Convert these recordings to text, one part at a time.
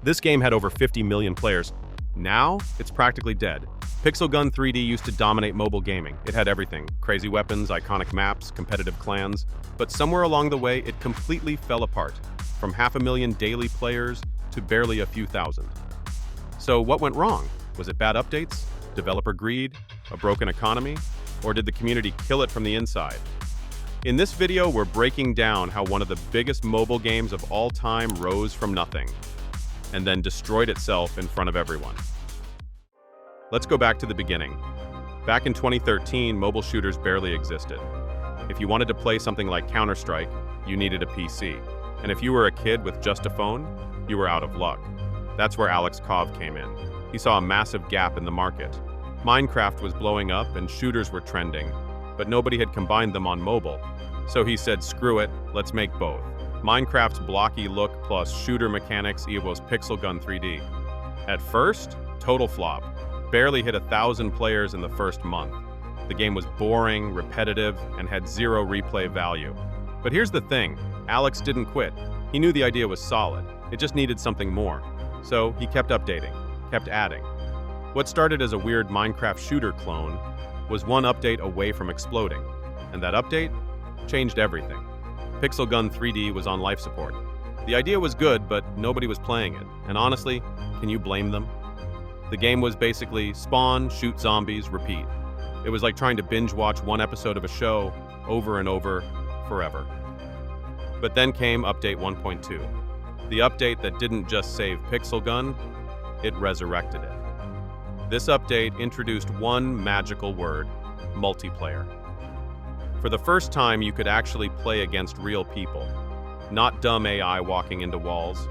This game had over 50 million players. Now, it's practically dead. Pixel Gun 3D used to dominate mobile gaming. It had everything: crazy weapons, iconic maps, competitive clans. But somewhere along the way, it completely fell apart, from 500,000 daily players to barely a few thousand. So what went wrong? Was it bad updates, developer greed, a broken economy, or did the community kill it from the inside? In this video, we're breaking down how one of the biggest mobile games of all time rose from nothing and then destroyed itself in front of everyone. Let's go back to the beginning. Back in 2013, mobile shooters barely existed. If you wanted to play something like Counter-Strike, you needed a PC. And if you were a kid with just a phone, you were out of luck. That's where Alex Kov came in. He saw a massive gap in the market. Minecraft was blowing up and shooters were trending, but nobody had combined them on mobile. So he said, screw it, let's make both. Minecraft's blocky look plus shooter mechanics equals Pixel Gun 3D. At first, total flop. Barely hit 1,000 players in the first month. The game was boring, repetitive, and had zero replay value. But here's the thing, Alex didn't quit. He knew the idea was solid. It just needed something more. So he kept updating, kept adding. What started as a weird Minecraft shooter clone was one update away from exploding. And that update changed everything. Pixel Gun 3D was on life support. The idea was good, but nobody was playing it. And honestly, can you blame them? The game was basically spawn, shoot zombies, repeat. It was like trying to binge watch one episode of a show over and over, forever. But then came update 1.2. The update that didn't just save Pixel Gun, it resurrected it. This update introduced one magical word: multiplayer. For the first time, you could actually play against real people. Not dumb AI walking into walls.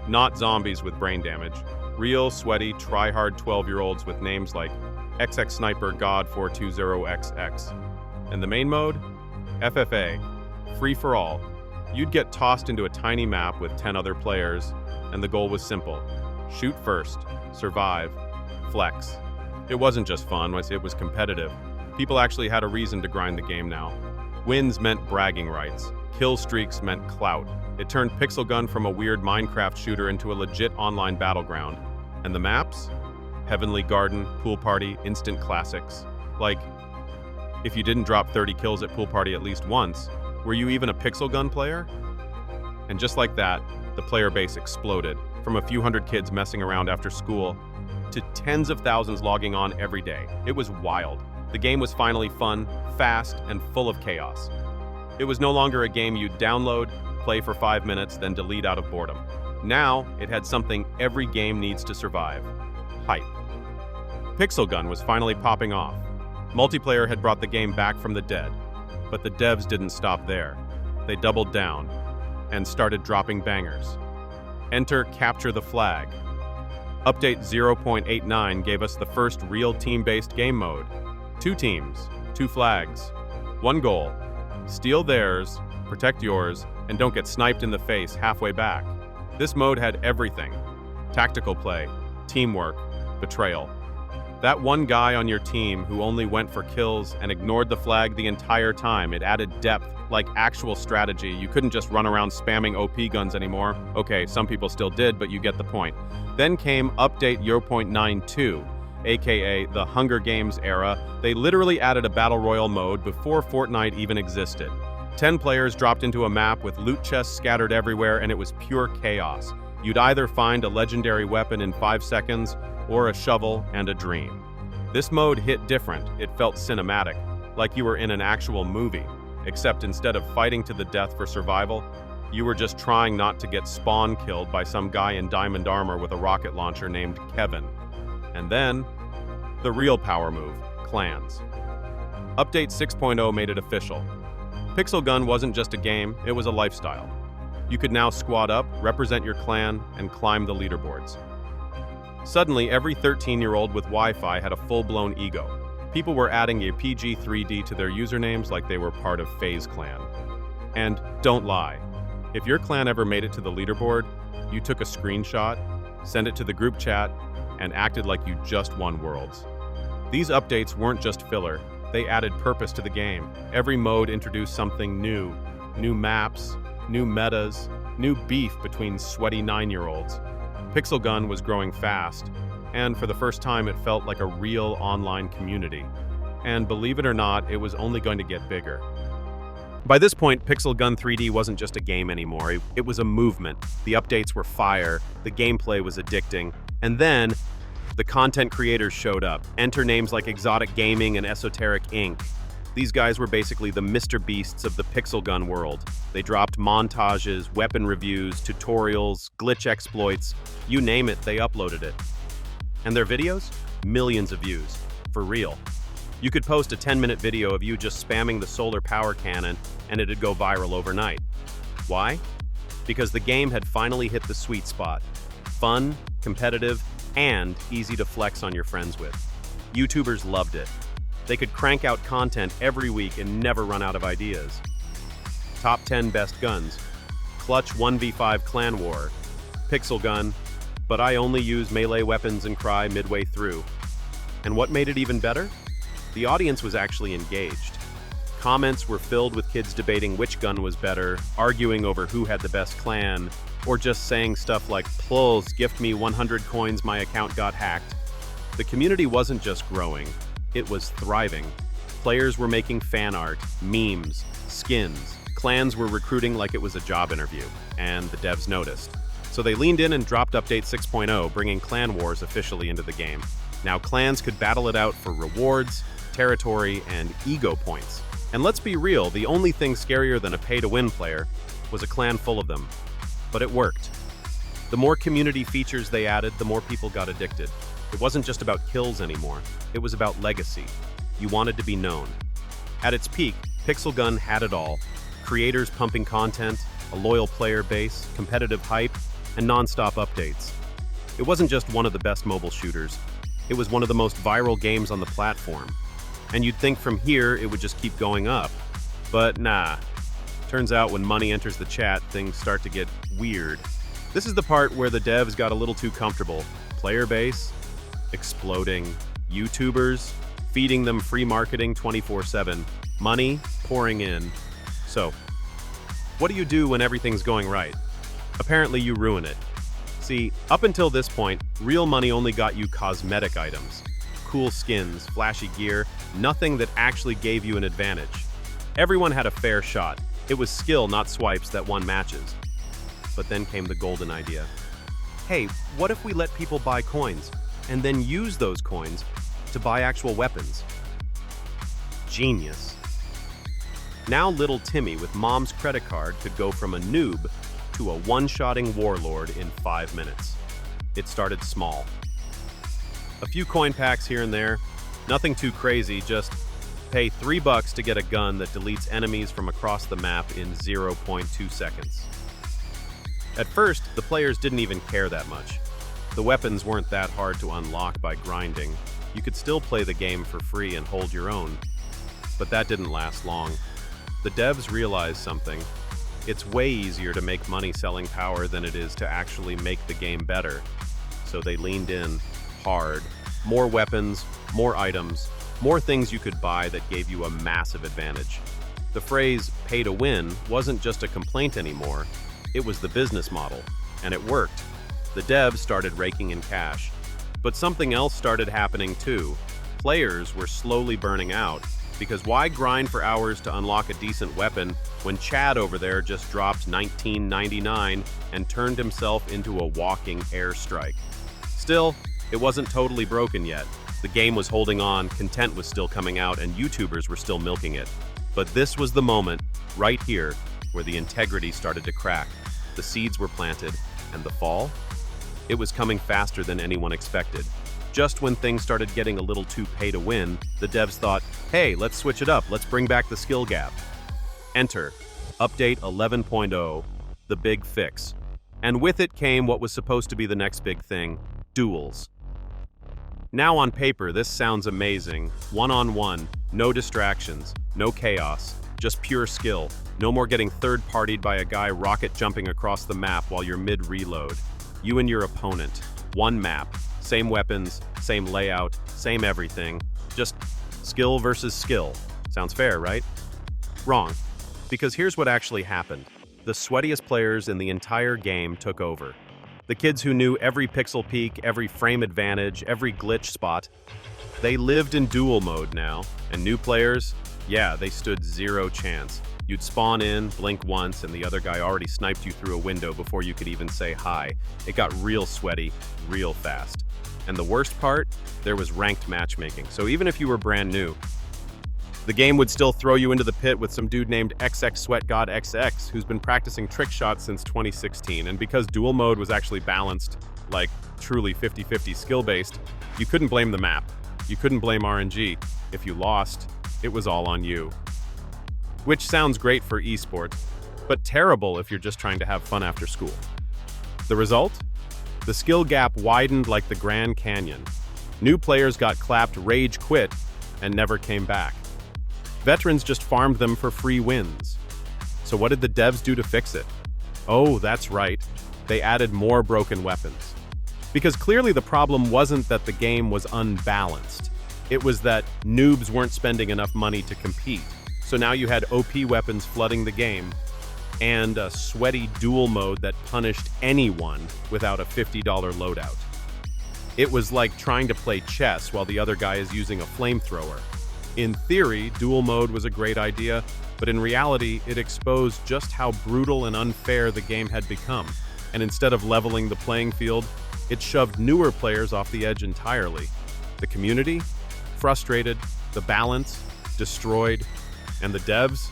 Not zombies with brain damage. Real, sweaty, try-hard 12-year-olds with names like XX Sniper God 420XX. And the main mode? FFA. Free for all. You'd get tossed into a tiny map with 10 other players, and the goal was simple. Shoot first, survive, flex. It wasn't just fun, it was competitive. People actually had a reason to grind the game now. Wins meant bragging rights. Kill streaks meant clout. It turned Pixel Gun from a weird Minecraft shooter into a legit online battleground. And the maps? Heavenly Garden, Pool Party, instant classics. Like, if you didn't drop 30 kills at Pool Party at least once, were you even a Pixel Gun player? And just like that, the player base exploded, from a few hundred kids messing around after school to tens of thousands logging on every day. It was wild. The game was finally fun, fast, and full of chaos. It was no longer a game you'd download, play for 5 minutes, then delete out of boredom. Now, it had something every game needs to survive: hype. Pixel Gun was finally popping off. Multiplayer had brought the game back from the dead. But the devs didn't stop there. They doubled down and started dropping bangers. Enter Capture the Flag. Update 0.89 gave us the first real team-based game mode. 2 teams, 2 flags, 1 goal: steal theirs, protect yours, and don't get sniped in the face halfway back. This mode had everything: tactical play, teamwork, betrayal. That one guy on your team who only went for kills and ignored the flag the entire time, it added depth, like actual strategy. You couldn't just run around spamming OP guns anymore. Okay, some people still did, but you get the point. Then came Update 0.92. aka the Hunger Games era. They literally added a Battle Royale mode before Fortnite even existed. 10 players dropped into a map with loot chests scattered everywhere, and it was pure chaos. You'd either find a legendary weapon in 5 seconds, or a shovel and a dream. This mode hit different. It felt cinematic, like you were in an actual movie, except instead of fighting to the death for survival, you were just trying not to get spawn killed by some guy in diamond armor with a rocket launcher named Kevin. And then, the real power move: clans. Update 6.0 made it official. Pixel Gun wasn't just a game, it was a lifestyle. You could now squad up, represent your clan, and climb the leaderboards. Suddenly, every 13-year-old with Wi-Fi had a full-blown ego. People were adding a PG-3D to their usernames like they were part of FaZe Clan. And don't lie, if your clan ever made it to the leaderboard, you took a screenshot, sent it to the group chat, and acted like you just won Worlds. These updates weren't just filler, they added purpose to the game. Every mode introduced something new: new maps, new metas, new beef between sweaty 9-year-olds. Pixel Gun was growing fast, and for the first time it felt like a real online community. And believe it or not, it was only going to get bigger. By this point, Pixel Gun 3D wasn't just a game anymore, it was a movement. The updates were fire, the gameplay was addicting, and then the content creators showed up. Enter names like Exotic Gaming and Esoteric Inc. These guys were basically the Mr. Beasts of the Pixel Gun world. They dropped montages, weapon reviews, tutorials, glitch exploits, you name it, they uploaded it. And their videos? Millions of views. For real. You could post a 10-minute video of you just spamming the solar power cannon and it'd go viral overnight. Why? Because the game had finally hit the sweet spot. Fun, competitive, and easy to flex on your friends with. YouTubers loved it. They could crank out content every week and never run out of ideas. Top 10 best guns. Clutch 1v5 clan war. Pixel Gun, but I only use melee weapons and cry midway through. And what made it even better? The audience was actually engaged. Comments were filled with kids debating which gun was better, arguing over who had the best clan, or just saying stuff like, "Plus, gift me 100 coins, my account got hacked." The community wasn't just growing, it was thriving. Players were making fan art, memes, skins. Clans were recruiting like it was a job interview, and the devs noticed. So they leaned in and dropped Update 6.0, bringing Clan Wars officially into the game. Now clans could battle it out for rewards, territory, and ego points. And let's be real, the only thing scarier than a pay-to-win player was a clan full of them. But it worked. The more community features they added, the more people got addicted. It wasn't just about kills anymore, it was about legacy. You wanted to be known. At its peak, Pixel Gun had it all. Creators pumping content, a loyal player base, competitive hype, and non-stop updates. It wasn't just one of the best mobile shooters, it was one of the most viral games on the platform. And you'd think from here it would just keep going up. But nah. Turns out when money enters the chat, things start to get weird. This is the part where the devs got a little too comfortable. Player base, exploding. YouTubers, feeding them free marketing 24/7. Money pouring in. So, what do you do when everything's going right? Apparently you ruin it. See, up until this point, real money only got you cosmetic items. Cool skins, flashy gear, nothing that actually gave you an advantage. Everyone had a fair shot. It was skill, not swipes, that won matches. But then came the golden idea. Hey, what if we let people buy coins, and then use those coins to buy actual weapons? Genius. Now little Timmy with mom's credit card could go from a noob to a one-shotting warlord in 5 minutes. It started small. A few coin packs here and there, nothing too crazy, just pay $3 to get a gun that deletes enemies from across the map in 0.2 seconds. At first, the players didn't even care that much. The weapons weren't that hard to unlock by grinding. You could still play the game for free and hold your own. But that didn't last long. The devs realized something. It's way easier to make money selling power than it is to actually make the game better. So they leaned in hard. More weapons, more items, more things you could buy that gave you a massive advantage. The phrase pay to win wasn't just a complaint anymore, it was the business model, and it worked. The devs started raking in cash. But something else started happening too. Players were slowly burning out, because why grind for hours to unlock a decent weapon when Chad over there just dropped $19.99 and turned himself into a walking airstrike? Still, it wasn't totally broken yet. The game was holding on, content was still coming out, and YouTubers were still milking it. But this was the moment, right here, where the integrity started to crack. The seeds were planted, and the fall? It was coming faster than anyone expected. Just when things started getting a little too pay to win, the devs thought, hey, let's switch it up, let's bring back the skill gap. Enter Update 11.0, the big fix. And with it came what was supposed to be the next big thing, duels. Now on paper, this sounds amazing. One-on-one, no distractions, no chaos, just pure skill. No more getting third-partied by a guy rocket jumping across the map while you're mid-reload. You and your opponent, one map, same weapons, same layout, same everything. Just skill versus skill. Sounds fair, right? Wrong. Because here's what actually happened. The sweatiest players in the entire game took over. The kids who knew every pixel peak, every frame advantage, every glitch spot. They lived in duel mode now, and new players, yeah, they stood zero chance. You'd spawn in, blink once, and the other guy already sniped you through a window before you could even say hi. It got real sweaty, real fast. And the worst part, there was ranked matchmaking. So even if you were brand new, the game would still throw you into the pit with some dude named XX Sweat God XX, who's been practicing trick shots since 2016. And because duel mode was actually balanced, like truly 50-50 skill-based, you couldn't blame the map. You couldn't blame RNG. If you lost, it was all on you. Which sounds great for esports, but terrible if you're just trying to have fun after school. The result? The skill gap widened like the Grand Canyon. New players got clapped rage quit and never came back. Veterans just farmed them for free wins. So what did the devs do to fix it? Oh, that's right. They added more broken weapons. Because clearly the problem wasn't that the game was unbalanced. It was that noobs weren't spending enough money to compete. So now you had OP weapons flooding the game, and a sweaty duel mode that punished anyone without a $50 loadout. It was like trying to play chess while the other guy is using a flamethrower. In theory, duel mode was a great idea, but in reality, it exposed just how brutal and unfair the game had become. And instead of leveling the playing field, it shoved newer players off the edge entirely. The community? Frustrated. The balance? Destroyed. And the devs?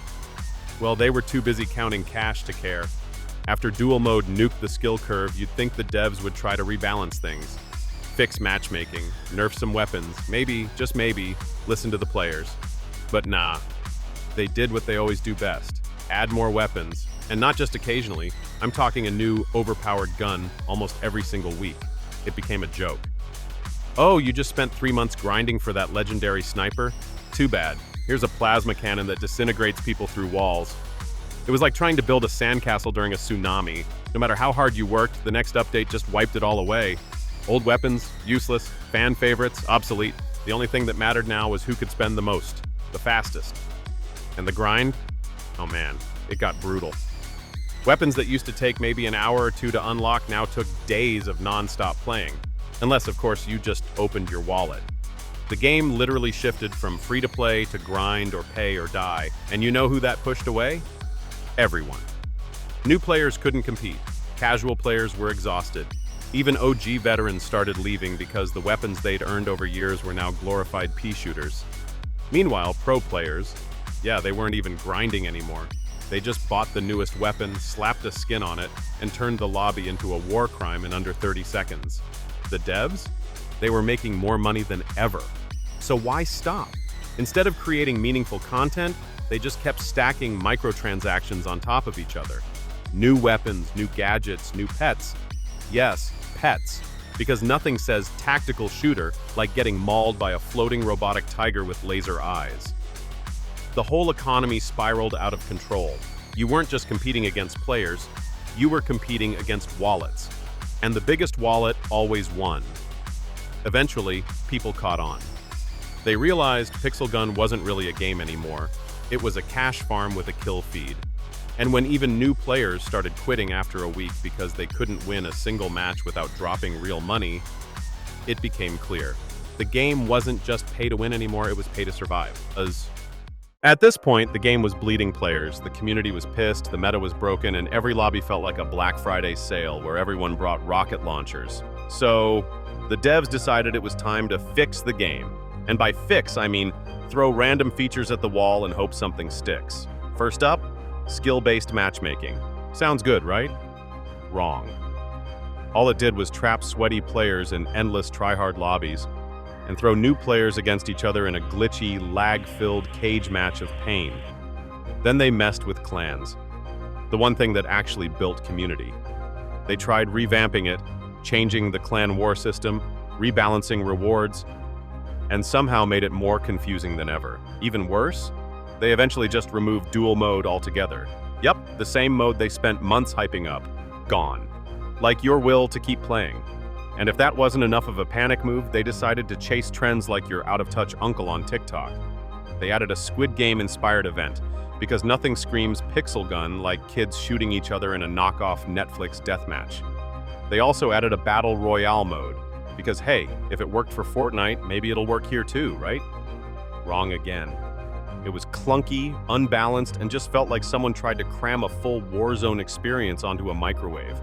Well, they were too busy counting cash to care. After duel mode nuked the skill curve, you'd think the devs would try to rebalance things. Fix matchmaking, nerf some weapons, maybe, just maybe, listen to the players. But nah, they did what they always do best. Add more weapons, and not just occasionally. I'm talking a new, overpowered gun almost every single week. It became a joke. Oh, you just spent 3 months grinding for that legendary sniper? Too bad. Here's a plasma cannon that disintegrates people through walls. It was like trying to build a sandcastle during a tsunami. No matter how hard you worked, the next update just wiped it all away. Old weapons, useless, fan favorites, obsolete. The only thing that mattered now was who could spend the most, the fastest. And the grind? Oh man, it got brutal. Weapons that used to take maybe an hour or two to unlock now took days of non-stop playing. Unless, of course, you just opened your wallet. The game literally shifted from free-to-play to grind or pay or die. And you know who that pushed away? Everyone. New players couldn't compete. Casual players were exhausted. Even OG veterans started leaving because the weapons they'd earned over years were now glorified pea shooters. Meanwhile, pro players, yeah, they weren't even grinding anymore. They just bought the newest weapon, slapped a skin on it, and turned the lobby into a war crime in under 30 seconds. The devs? They were making more money than ever. So why stop? Instead of creating meaningful content, they just kept stacking microtransactions on top of each other. New weapons, new gadgets, new pets. Yes, pets. Because nothing says tactical shooter like getting mauled by a floating robotic tiger with laser eyes. The whole economy spiraled out of control. You weren't just competing against players, you were competing against wallets. And the biggest wallet always won. Eventually, people caught on. They realized Pixel Gun wasn't really a game anymore. It was a cash farm with a kill feed. And when even new players started quitting after a week because they couldn't win a single match without dropping real money, it became clear. The game wasn't just pay to win anymore, it was pay to survive. At this point, the game was bleeding players, the community was pissed, the meta was broken, and every lobby felt like a Black Friday sale where everyone brought rocket launchers. So, the devs decided it was time to fix the game. And by fix, I mean throw random features at the wall and hope something sticks. First up, skill-based matchmaking. Sounds good, right? Wrong. All it did was trap sweaty players in endless try-hard lobbies and throw new players against each other in a glitchy, lag-filled cage match of pain. Then they messed with clans, the one thing that actually built community. They tried revamping it, changing the clan war system, rebalancing rewards, and somehow made it more confusing than ever. Even worse, they eventually just removed duel mode altogether. Yep, the same mode they spent months hyping up. Gone. Like your will to keep playing. And if that wasn't enough of a panic move, they decided to chase trends like your out-of-touch uncle on TikTok. They added a Squid Game-inspired event, because nothing screams Pixel Gun like kids shooting each other in a knockoff Netflix deathmatch. They also added a Battle Royale mode, because hey, if it worked for Fortnite, maybe it'll work here too, right? Wrong again. It was clunky, unbalanced, and just felt like someone tried to cram a full Warzone experience onto a microwave.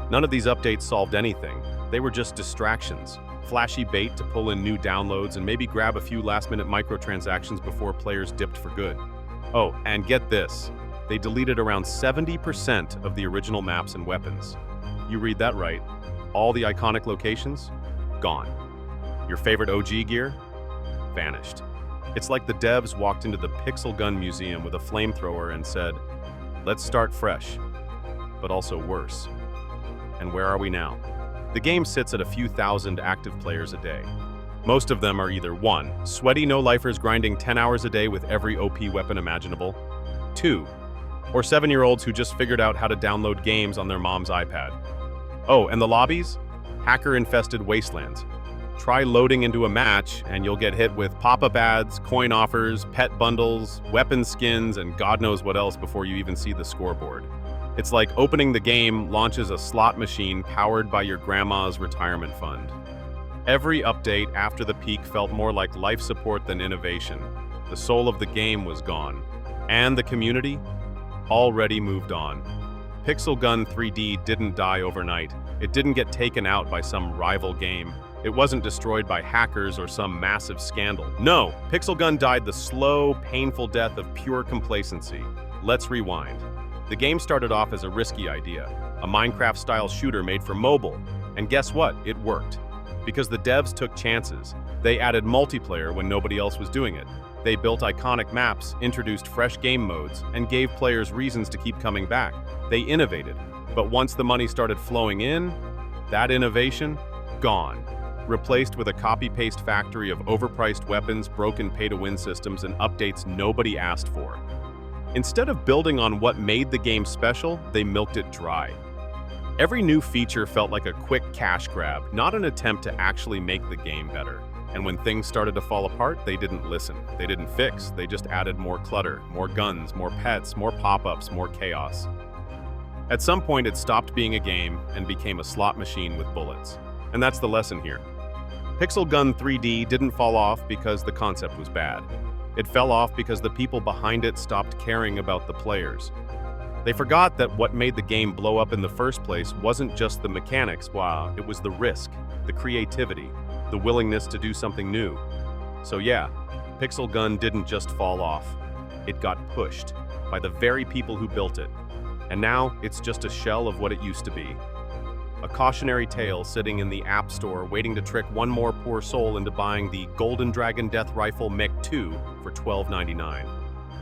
None of these updates solved anything. They were just distractions, flashy bait to pull in new downloads and maybe grab a few last-minute microtransactions before players dipped for good. Oh, and get this. They deleted around 70% of the original maps and weapons. You read that right. All the iconic locations? Gone. Your favorite OG gear? Vanished. It's like the devs walked into the Pixel Gun Museum with a flamethrower and said, let's start fresh, but also worse. And where are we now? The game sits at a few thousand active players a day. Most of them are either 1. Sweaty no-lifers grinding 10 hours a day with every OP weapon imaginable, 2. Or 7-year-olds who just figured out how to download games on their mom's iPad. Oh, and the lobbies? Hacker-infested wastelands. Try loading into a match, and you'll get hit with pop-up ads, coin offers, pet bundles, weapon skins, and God knows what else before you even see the scoreboard. It's like opening the game launches a slot machine powered by your grandma's retirement fund. Every update after the peak felt more like life support than innovation. The soul of the game was gone. And the community? Already moved on. Pixel Gun 3D didn't die overnight. It didn't get taken out by some rival game. It wasn't destroyed by hackers or some massive scandal. No, Pixel Gun died the slow, painful death of pure complacency. Let's rewind. The game started off as a risky idea, a Minecraft-style shooter made for mobile. And guess what? It worked. Because the devs took chances. They added multiplayer when nobody else was doing it. They built iconic maps, introduced fresh game modes, and gave players reasons to keep coming back. They innovated. But once the money started flowing in, that innovation, gone. Replaced with a copy-paste factory of overpriced weapons, broken pay-to-win systems, and updates nobody asked for. Instead of building on what made the game special, they milked it dry. Every new feature felt like a quick cash grab, not an attempt to actually make the game better. And when things started to fall apart, they didn't listen. They didn't fix. They just added more clutter, more guns, more pets, more pop-ups, more chaos. At some point, it stopped being a game and became a slot machine with bullets. And that's the lesson here. Pixel Gun 3D didn't fall off because the concept was bad. It fell off because the people behind it stopped caring about the players. They forgot that what made the game blow up in the first place wasn't just the mechanics, it was the risk, the creativity, the willingness to do something new. So yeah, Pixel Gun didn't just fall off. It got pushed by the very people who built it. And now it's just a shell of what it used to be. A cautionary tale sitting in the App Store waiting to trick one more poor soul into buying the Golden Dragon Death Rifle Mech 2 for $12.99.